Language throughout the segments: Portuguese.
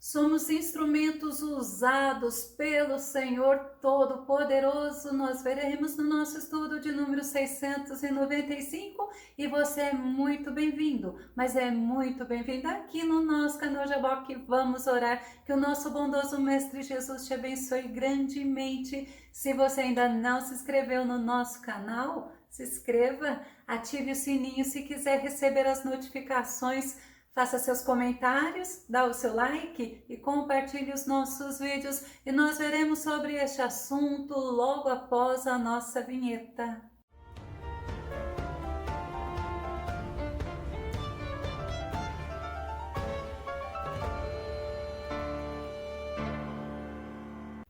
Somos instrumentos usados pelo Senhor Todo-Poderoso. Nós veremos no nosso estudo de número 695 e você é muito bem-vindo, mas é muito bem-vindo aqui no nosso canal Jaboque. Vamos orar, que o nosso bondoso Mestre Jesus te abençoe grandemente. Se você ainda não se inscreveu no nosso canal, se inscreva, ative o sininho se quiser receber as notificações. Faça seus comentários, dá o seu like e compartilhe os nossos vídeos e nós veremos sobre este assunto logo após a nossa vinheta.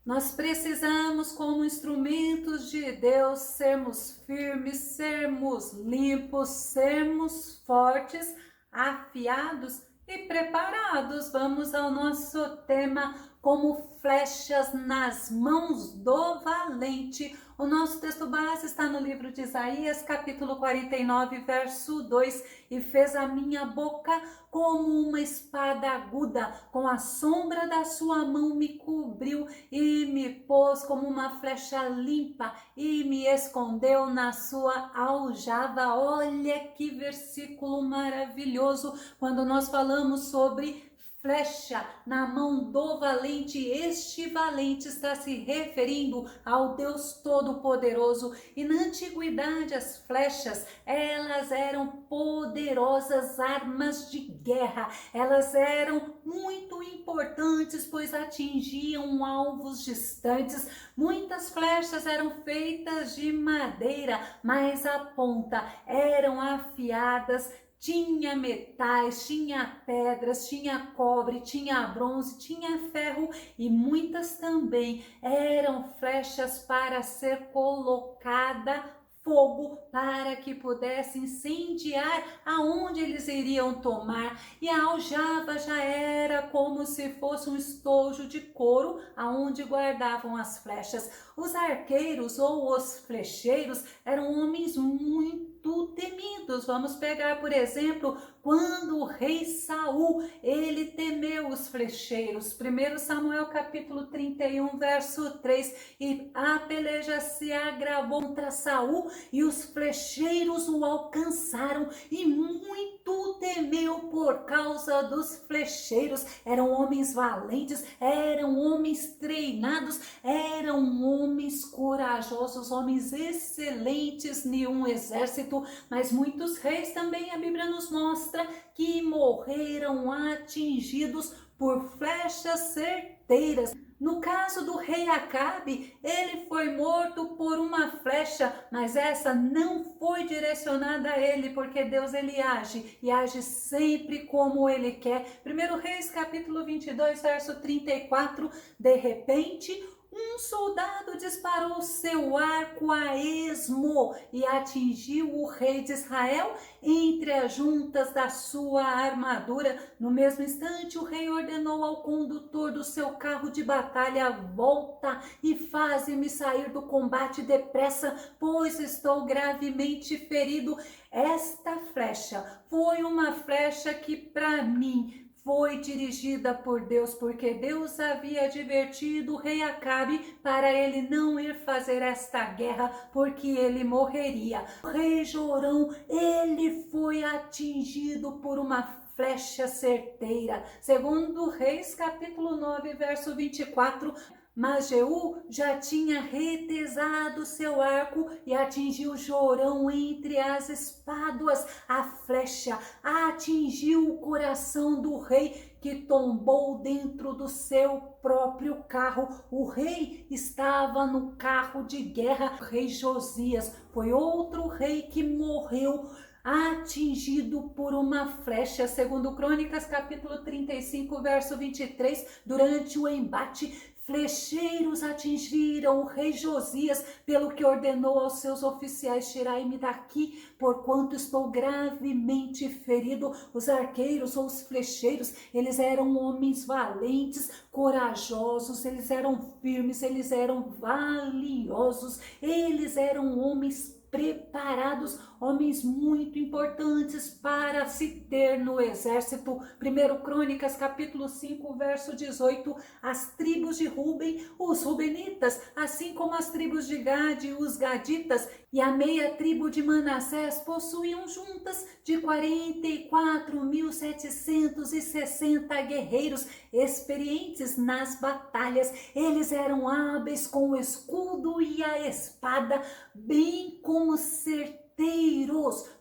Nós precisamos, como instrumentos de Deus, sermos firmes, sermos limpos, sermos fortes, afiados e preparados. Vamos ao nosso tema, como flechas nas mãos do valente. O nosso texto base está no livro de Isaías, capítulo 49, verso 2. E fez a minha boca como uma espada aguda, com a sombra da sua mão me cobriu e me pôs como uma flecha limpa e me escondeu na sua aljava. Olha que versículo maravilhoso quando nós falamos sobre flecha na mão do valente. Este valente está se referindo ao Deus Todo-Poderoso. E na antiguidade as flechas, elas eram poderosas armas de guerra. Elas eram muito importantes, pois atingiam alvos distantes. Muitas flechas eram feitas de madeira, mas a ponta eram afiadas. Tinha metais, tinha pedras, tinha cobre, tinha bronze, tinha ferro e muitas também eram flechas para ser colocada fogo para que pudesse incendiar aonde eles iriam tomar. E a aljava já era como se fosse um estojo de couro aonde guardavam as flechas. Os arqueiros ou os flecheiros eram homens muito temidos. Vamos pegar, por exemplo, quando o rei Saul, ele temeu os flecheiros. 1 Samuel capítulo 31, verso 3. E a peleja se agravou contra Saul e os flecheiros o alcançaram e muito temeu por causa dos flecheiros. Eram homens valentes, eram homens treinados, eram homens corajosos, homens excelentes em um exército. Mas muitos reis também a Bíblia nos mostra que morreram atingidos por flechas certeiras. No caso do rei Acabe, ele foi morto por uma flecha, mas essa não foi direcionada a ele, porque Deus ele age e age sempre como ele quer. 1 Reis capítulo 22, verso 34, de repente um soldado disparou seu arco a esmo e atingiu o rei de Israel entre as juntas da sua armadura. No mesmo instante, o rei ordenou ao condutor do seu carro de batalha: volta e faze-me sair do combate depressa, pois estou gravemente ferido. Esta flecha foi uma flecha que para mim foi dirigida por Deus, porque Deus havia advertido o rei Acabe para ele não ir fazer esta guerra, porque ele morreria. O rei Jorão, ele foi atingido por uma flecha certeira. Segundo Reis, capítulo 9, verso 24, mas Jeú já tinha retesado seu arco e atingiu Jorão entre as espáduas. A flecha atingiu o coração do rei, que tombou dentro do seu próprio carro. O rei estava no carro de guerra. O rei Josias foi outro rei que morreu atingido por uma flecha. Segundo Crônicas, capítulo 35, verso 23, durante o embate, flecheiros atingiram o rei Josias, pelo que ordenou aos seus oficiais: tirai-me daqui, porquanto estou gravemente ferido. Os arqueiros ou os flecheiros, eles eram homens valentes, corajosos, eles eram firmes, eles eram valiosos, eles eram homens preparados, homens muito importantes para se ter no exército. 1 Crônicas, capítulo 5, verso 18, as tribos de Ruben, os rubenitas, assim como as tribos de Gade, os gaditas, e a meia tribo de Manassés possuíam juntas de 44.760 guerreiros experientes nas batalhas. Eles eram hábeis com o escudo e a espada, bem como certeiros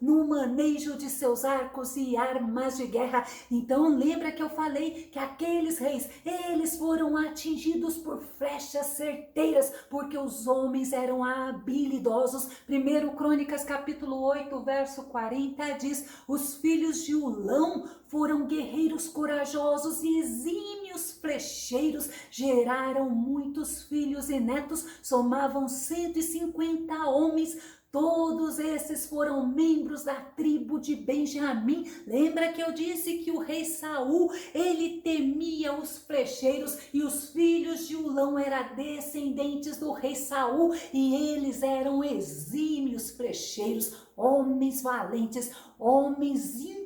no manejo de seus arcos e armas de guerra. Então lembra que eu falei que aqueles reis, eles foram atingidos por flechas certeiras, porque os homens eram habilidosos. 1 Crônicas capítulo 8, verso 40 diz: os filhos de Ulão foram guerreiros corajosos e exímios flecheiros, geraram muitos filhos e netos, somavam 150 homens. Todos esses foram membros da tribo de Benjamim. Lembra que eu disse que o rei Saul, ele temia os flecheiros, e os filhos de Ulão eram descendentes do rei Saul, e eles eram exímios flecheiros, homens valentes, homens importantes.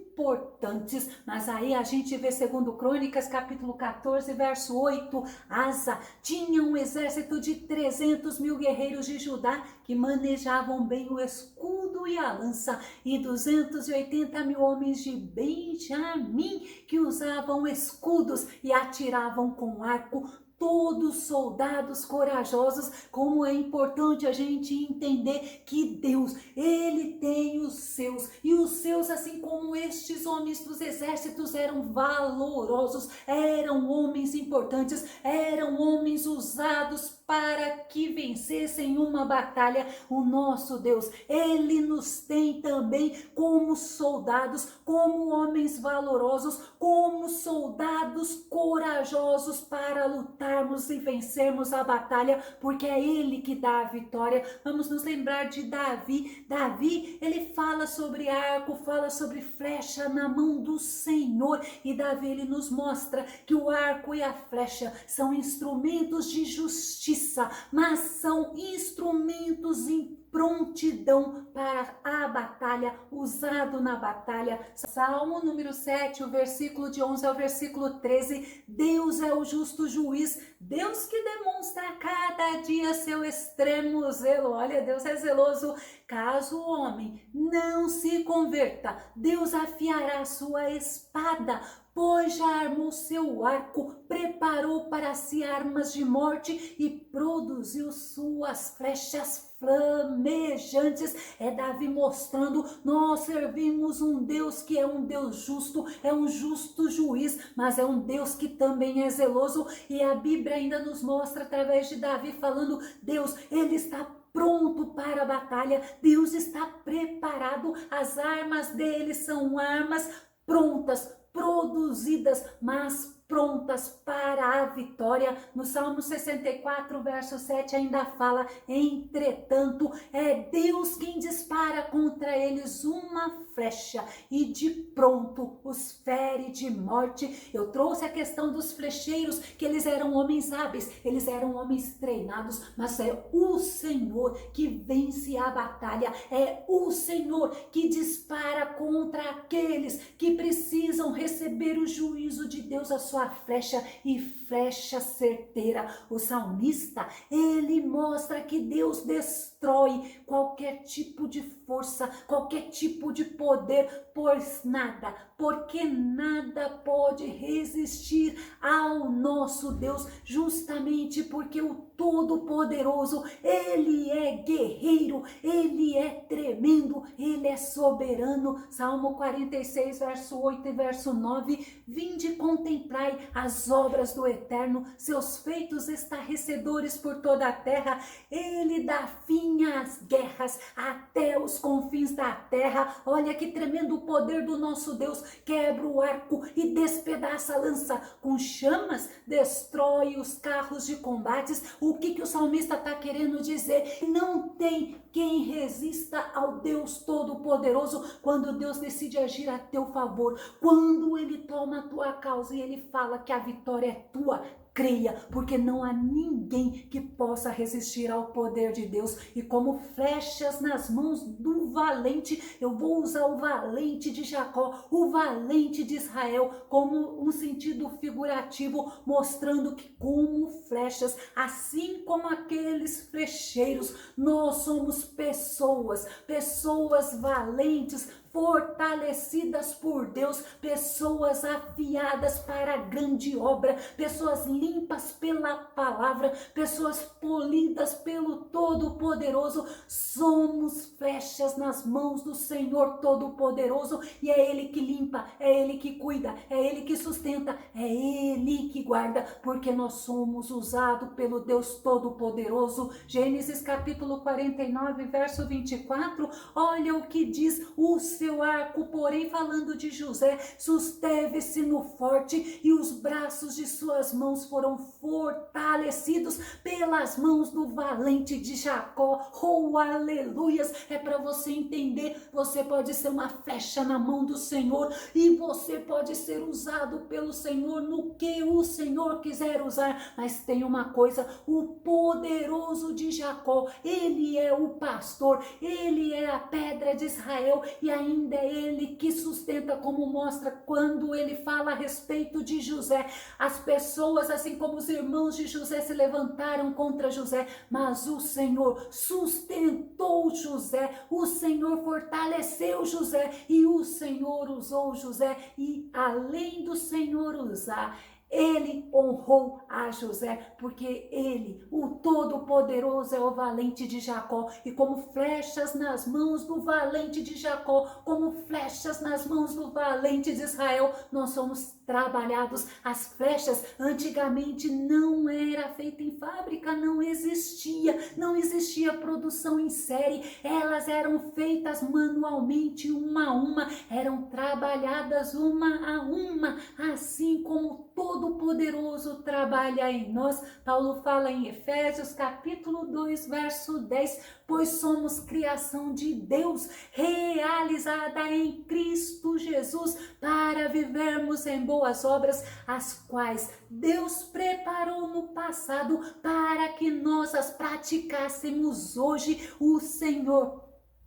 Mas aí a gente vê 2 Crônicas capítulo 14, verso 8, Asa tinha um exército de 300.000 guerreiros de Judá que manejavam bem o escudo e a lança, e 280.000 homens de Benjamim que usavam escudos e atiravam com arco, todos soldados corajosos. Como é importante a gente entender que Deus, ele tem os seus, e os seus, assim como estes homens dos exércitos, eram valorosos, eram homens importantes, eram homens usados para que vencessem uma batalha. O nosso Deus, ele nos tem também como soldados, como homens valorosos, como soldados corajosos para lutarmos e vencermos a batalha, porque é ele que dá a vitória. Vamos nos lembrar de Davi. Davi, ele fala sobre arco, fala sobre flecha na mão do Senhor, e Davi, ele nos mostra que o arco e a flecha são instrumentos de justiça, mas são instrumentos em prontidão para a batalha, usado na batalha. Salmo número 7, o versículo de 11 ao versículo 13, Deus é o justo juiz, Deus que demonstra a cada dia seu extremo zelo. Olha, Deus é zeloso. Caso o homem não se converta, Deus afiará sua espada, pois já armou seu arco, preparou para si armas de morte e produziu suas flechas flamejantes. É Davi mostrando: nós servimos um Deus que é um Deus justo, é um justo juiz, mas é um Deus que também é zeloso. E a Bíblia ainda nos mostra através de Davi falando: Deus, ele está pronto para a batalha, Deus está preparado, as armas dele são armas prontas, produzidas, mas prontas para a vitória. No Salmo 64, verso 7 ainda fala: entretanto, é Deus quem dispara contra eles uma flecha e de pronto os fere de morte. Eu trouxe a questão dos flecheiros, que eles eram homens hábeis, eles eram homens treinados, mas é o Senhor que vence a batalha, é o Senhor que dispara contra aqueles que precisam receber o juízo de Deus, a sua flecha, e flecha certeira. O salmista, ele mostra que Deus destrói qualquer tipo de força, qualquer tipo de poder, pois nada, porque nada pode resistir ao nosso Deus, justamente porque o Todo-Poderoso, ele é guerreiro, ele é tremendo, ele é soberano. Salmo 46, verso 8 e verso 9, vinde contemplai as obras do Eterno, seus feitos estarrecedores por toda a terra, ele dá fim às guerras até os confins da terra. Olha que tremendo o poder do nosso Deus, quebra o arco e despedaça a lança, com chamas destrói os carros de combates. O que o salmista está querendo dizer? Não tem quem resista ao Deus Todo-Poderoso quando Deus decide agir a teu favor, quando ele toma a tua causa e ele fala que a vitória é tua. creia, porque não há ninguém que possa resistir ao poder de Deus. E como flechas nas mãos do valente, eu vou usar o valente de Jacó, o valente de Israel, como um sentido figurativo, mostrando que como flechas, assim como aqueles flecheiros, nós somos pessoas valentes, fortalecidas por Deus, pessoas afiadas para a grande obra, pessoas limpas pela palavra, pessoas polidas pelo Todo-Poderoso. Somos flechas nas mãos do Senhor Todo-Poderoso, e é Ele que limpa, é Ele que cuida, é Ele que sustenta, é Ele que guarda, porque nós somos usados pelo Deus Todo-Poderoso. Gênesis capítulo 49, verso 24, olha o que diz: o seu arco, porém, falando de José, susteve-se no forte, e os braços de suas mãos foram fortalecidos pelas mãos do valente de Jacó. Oh, aleluias! É para você entender, você pode ser uma flecha na mão do Senhor, e você pode ser usado pelo Senhor no que o Senhor quiser usar. Mas tem uma coisa: o poderoso de Jacó, ele é o pastor, ele é a pedra de Israel, e ainda é ele que sustenta, como mostra quando ele fala a respeito de José. As pessoas, assim como os irmãos de José, se levantaram contra José, mas o Senhor sustentou José, o Senhor fortaleceu José, e o Senhor usou José. E além do Senhor usar, ele honrou a José, porque ele, o Todo-Poderoso, é o valente de Jacó. E como flechas nas mãos do valente de Jacó, como flechas nas mãos do valente de Israel, nós somos trabalhados. As flechas antigamente não era feita em fábrica, não existia produção em série, elas eram feitas manualmente, uma a uma, eram trabalhadas uma a uma, assim como Todo-Poderoso trabalha em nós. Paulo fala em Efésios capítulo 2, verso 10, pois somos criação de Deus, realizada em Cristo Jesus, para vivermos em boas obras, as quais Deus preparou no passado para que nós as praticássemos hoje. O Senhor,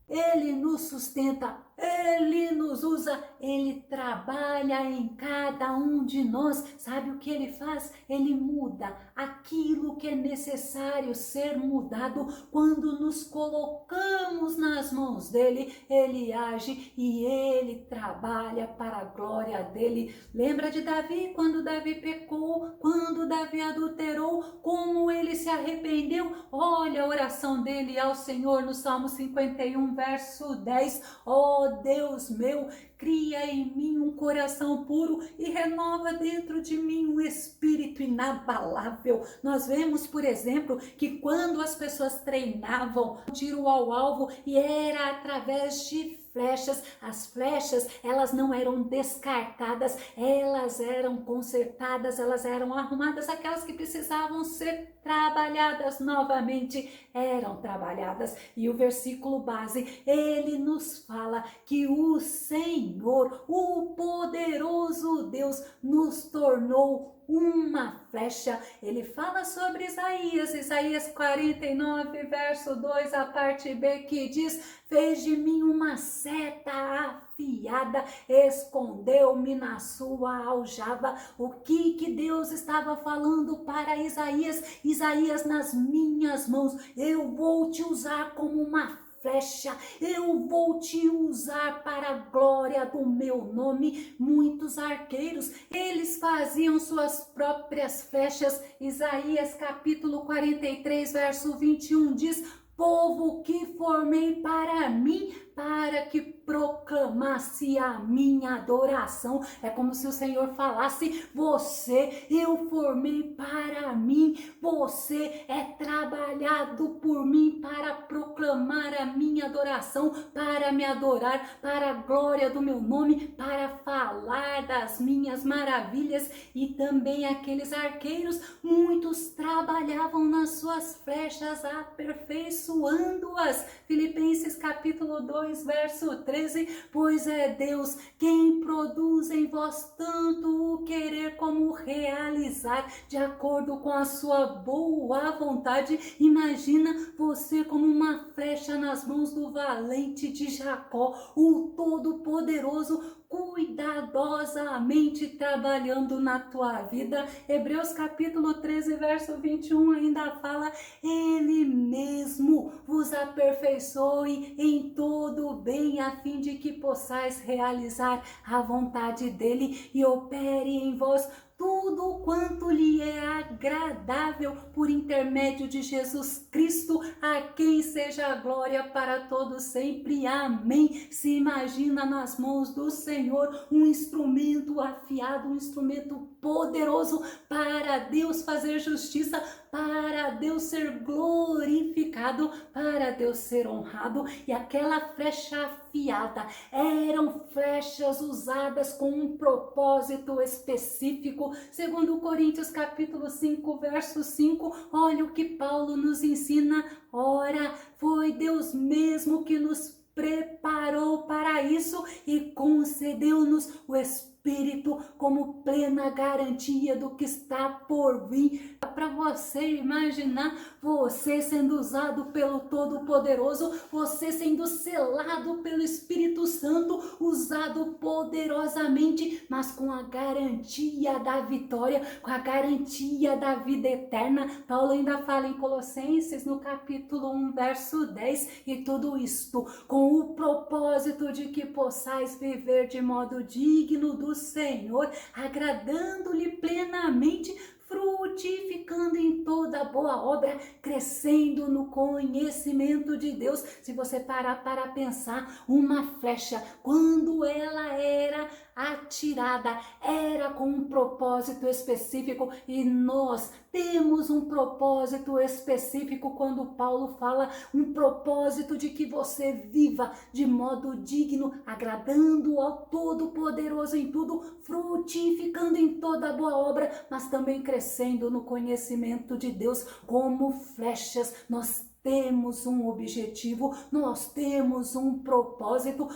Ele nos sustenta, Ele nos usa, Ele trabalha em cada um de nós. Sabe o que Ele faz? Ele muda aquilo que é necessário ser mudado. Quando nos colocamos nas mãos dEle, Ele age e Ele trabalha para a glória dEle. Lembra de Davi, quando Davi pecou, quando Davi adulterou, como ele se arrependeu? Olha a oração dele ao Senhor no Salmo 51, verso 10. Oh Deus meu, cria em mim um coração puro e renova dentro de mim um espírito inabalável. Nós vemos, por exemplo, que quando as pessoas treinavam tiro ao alvo, e era através de flechas, as flechas, elas não eram descartadas, elas eram consertadas, elas eram arrumadas, aquelas que precisavam ser trabalhadas novamente, eram trabalhadas. E o versículo base, ele nos fala que o Senhor, o poderoso Deus, nos tornou uma flecha. Ele fala sobre Isaías 49, verso 2, a parte B, que diz: fez de mim uma seta afiada, escondeu-me na sua aljava. O que Deus estava falando para Isaías? Isaías, nas minhas mãos, eu vou te usar como uma flecha, eu vou te usar para a glória do meu nome. Muitos arqueiros, eles faziam suas próprias flechas. Isaías capítulo 43, verso 21 diz: povo que formei para mim, para que proclamasse a minha adoração. É como se o Senhor falasse: você eu formei para mim, você é trabalhado por mim para proclamar a minha adoração, para me adorar, para a glória do meu nome, para falar das minhas maravilhas. E também aqueles arqueiros, muitos trabalhavam nas suas flechas, aperfeiçoando-as. Filipenses capítulo 2, 2, verso 13, pois é Deus quem produz em vós tanto o querer como o realizar, de acordo com a sua boa vontade. Imagina você como uma flecha nas mãos do valente de Jacó, o Todo-Poderoso, cuidadosamente trabalhando na tua vida. Hebreus capítulo 13, verso 21 ainda fala: Ele mesmo vos aperfeiçoe em todo o bem, a fim de que possais realizar a vontade dele e opere em vós tudo quanto lhe é agradável, por intermédio de Jesus Cristo, a quem seja a glória para todos sempre. Amém. Se imagina nas mãos do Senhor um instrumento afiado, um instrumento poderoso para Deus fazer justiça, para Deus ser glorificado, para Deus ser honrado. E aquela flecha afiada eram flechas usadas com um propósito específico. Segundo Coríntios capítulo 5, verso 5, olha o que Paulo nos ensina: ora, foi Deus mesmo que nos preparou para isso e concedeu-nos o Espírito como plena garantia do que está por vir. Para você imaginar você sendo usado pelo Todo-Poderoso, você sendo selado pelo Espírito Santo, usado poderosamente, mas com a garantia da vitória, com a garantia da vida eterna. Paulo ainda fala em Colossenses no capítulo 1, verso 10, e tudo isto com o propósito de que possais viver de modo digno do Senhor, agradando-lhe plenamente, frutificando em toda boa obra, crescendo no conhecimento de Deus. Se você parar para pensar, uma flecha, quando ela era atirada, era com um propósito específico, e nós temos um propósito específico quando Paulo fala um propósito de que você viva de modo digno, agradando ao Todo-Poderoso em tudo, frutificando em toda boa obra, mas também crescendo no conhecimento de Deus. Como flechas, nós temos um objetivo, nós temos um propósito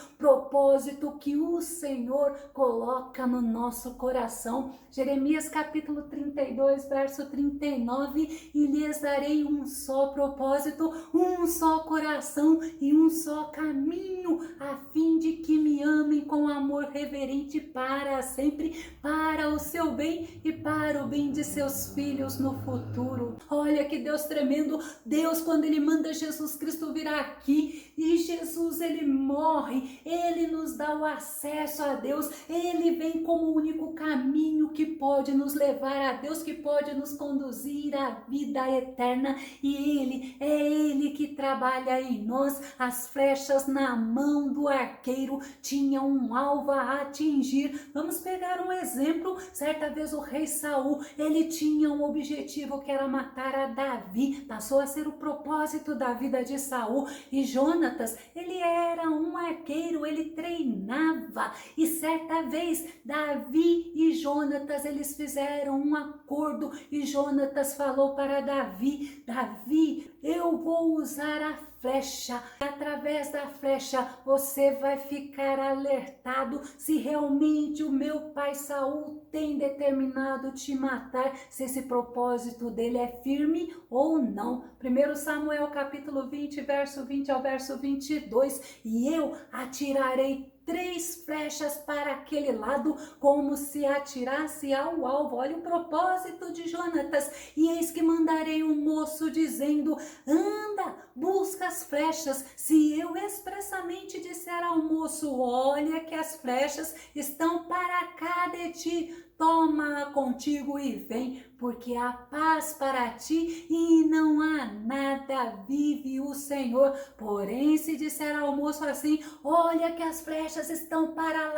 que o Senhor coloca no nosso coração. Jeremias capítulo 32, verso 39, e lhes darei um só propósito, um só coração e um só caminho, a fim de que me amem com amor reverente para sempre, para o seu bem e para o bem de seus filhos no futuro. Olha que Deus tremendo. Deus, quando Ele manda Jesus Cristo vir aqui, e Jesus, Ele morre, Ele nos dá o acesso a Deus, Ele vem como o único caminho que pode nos levar a Deus, que pode nos conduzir à vida eterna, e Ele que trabalha em nós. As flechas na mão do arqueiro tinham um alvo a atingir. Vamos pegar um exemplo. Certa vez o rei Saul, ele tinha um objetivo que era matar a Davi, passou a ser o propósito da vida de Saul. E Jonatas, ele era um arqueiro, ele treinava, e certa vez Davi e Jonatas, eles fizeram um acordo, e Jonatas falou para Davi: Davi, eu vou usar a flecha, através da flecha você vai ficar alertado se realmente o meu pai Saul tem determinado te matar, se esse propósito dele é firme ou não. 1 Samuel capítulo 20, verso 20 ao verso 22, e eu atirarei 3 flechas para aquele lado, como se atirasse ao alvo. Olha o propósito de Jonatas. E eis que mandarei um moço dizendo: anda, busca as flechas. Se eu expressamente disser ao moço: olha que as flechas estão para cá de ti, toma contigo e vem, porque há paz para ti e não há nada, vive o Senhor. Porém, se disser ao moço assim: olha que as flechas estão para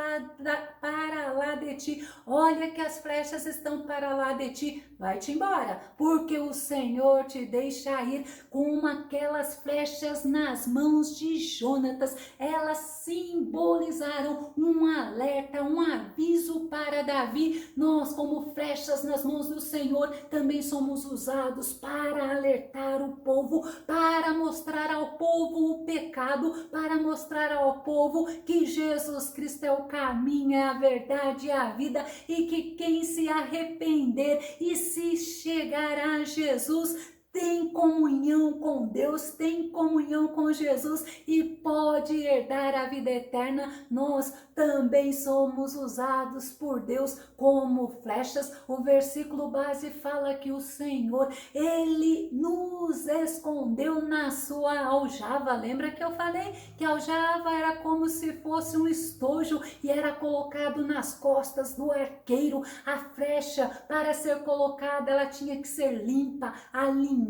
lá de ti, olha que as flechas estão para lá de ti, vai-te embora, porque o Senhor te deixa ir. Com aquelas flechas nas mãos de Jonatas, elas simbolizaram um alerta, um aviso para Davi: nós, como flechas nas mãos do Senhor, também somos usados para alertar o povo, para mostrar ao povo o pecado, para mostrar ao povo que Jesus Cristo é o caminho, é a verdade, é a vida, e que quem se arrepender e se chegar a Jesus tem comunhão com Deus, tem comunhão com Jesus e pode herdar a vida eterna. Nós também somos usados por Deus como flechas. O versículo base fala que o Senhor, Ele nos escondeu na sua aljava. Lembra que eu falei que a aljava era como se fosse um estojo e era colocado nas costas do arqueiro. A flecha, para ser colocada, ela tinha que ser limpa, alinhada,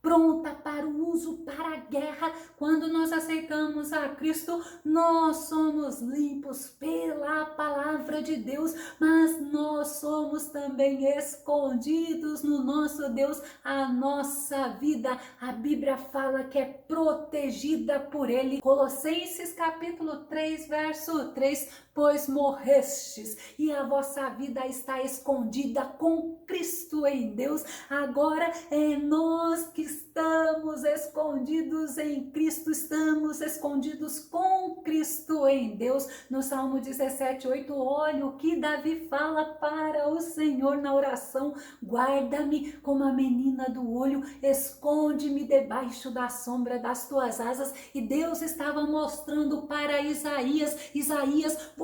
pronta para o uso, para a guerra. Quando nós aceitamos a Cristo, nós somos limpos pela palavra de Deus, mas nós somos também escondidos no nosso Deus. A nossa vida, a Bíblia fala que é protegida por Ele. Colossenses capítulo 3, verso 3, pois morrestes e a vossa vida está escondida com Cristo em Deus. Agora é nós que estamos escondidos em Cristo, estamos escondidos com Cristo em Deus. No Salmo 17:8, olha o que Davi fala para o Senhor na oração: guarda-me como a menina do olho, esconde-me debaixo da sombra das tuas asas. E Deus estava mostrando para Isaías: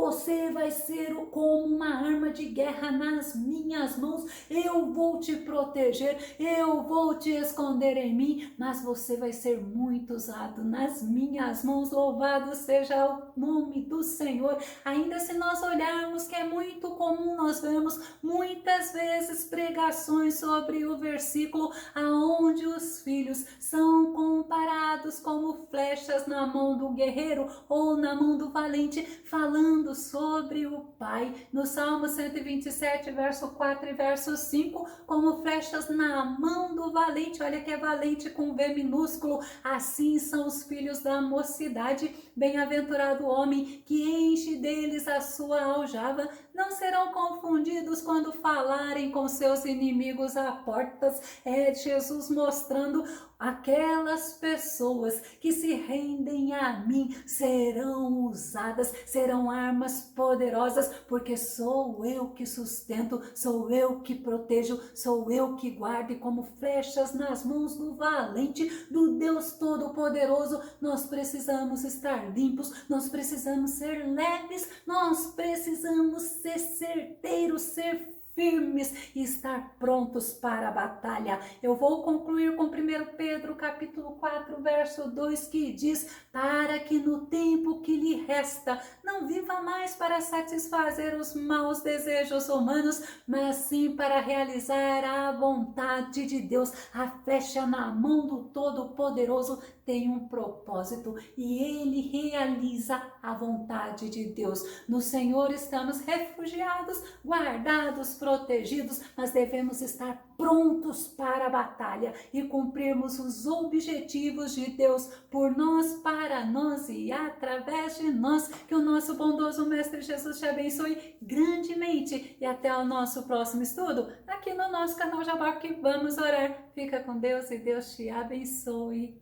você vai ser como uma arma de guerra nas minhas mãos, eu vou te proteger, eu vou te esconder em mim, mas você vai ser muito usado nas minhas mãos. Louvado seja o nome do Senhor. Ainda se nós olharmos, que é muito comum, nós vemos muitas vezes pregações sobre o versículo aonde os filhos são comparados como flechas na mão do guerreiro ou na mão do valente, falando sobre o Pai. No Salmo 127, verso 4 e verso 5, como flechas na mão do valente. Olha que é valente com V minúsculo. Assim são os filhos da mocidade. Bem-aventurado o homem que enche deles a sua aljava. Não serão confundidos quando falarem com seus inimigos a portas. É Jesus mostrando: aquelas pessoas que se rendem a mim serão usadas, serão armas poderosas, porque sou eu que sustento, sou eu que protejo, sou eu que guardo. E como flechas nas mãos do valente, do Deus Todo-Poderoso, nós precisamos estar limpos, nós precisamos ser leves, nós precisamos ser certeiros, ser firmes e estar prontos para a batalha. Eu vou concluir com 1 Pedro capítulo 4, verso 2, que diz: para que no tempo que lhe resta não viva mais para satisfazer os maus desejos humanos, mas sim para realizar a vontade de Deus. A flecha na mão do Todo-Poderoso tem um propósito e Ele realiza a vontade de Deus. No Senhor estamos refugiados, guardados, protegidos, mas devemos estar prontos para a batalha e cumprirmos os objetivos de Deus por nós, para nós e através de nós. Que o nosso bondoso Mestre Jesus te abençoe grandemente e até o nosso próximo estudo aqui no nosso canal Jabaque. Vamos orar. Fica com Deus e Deus te abençoe.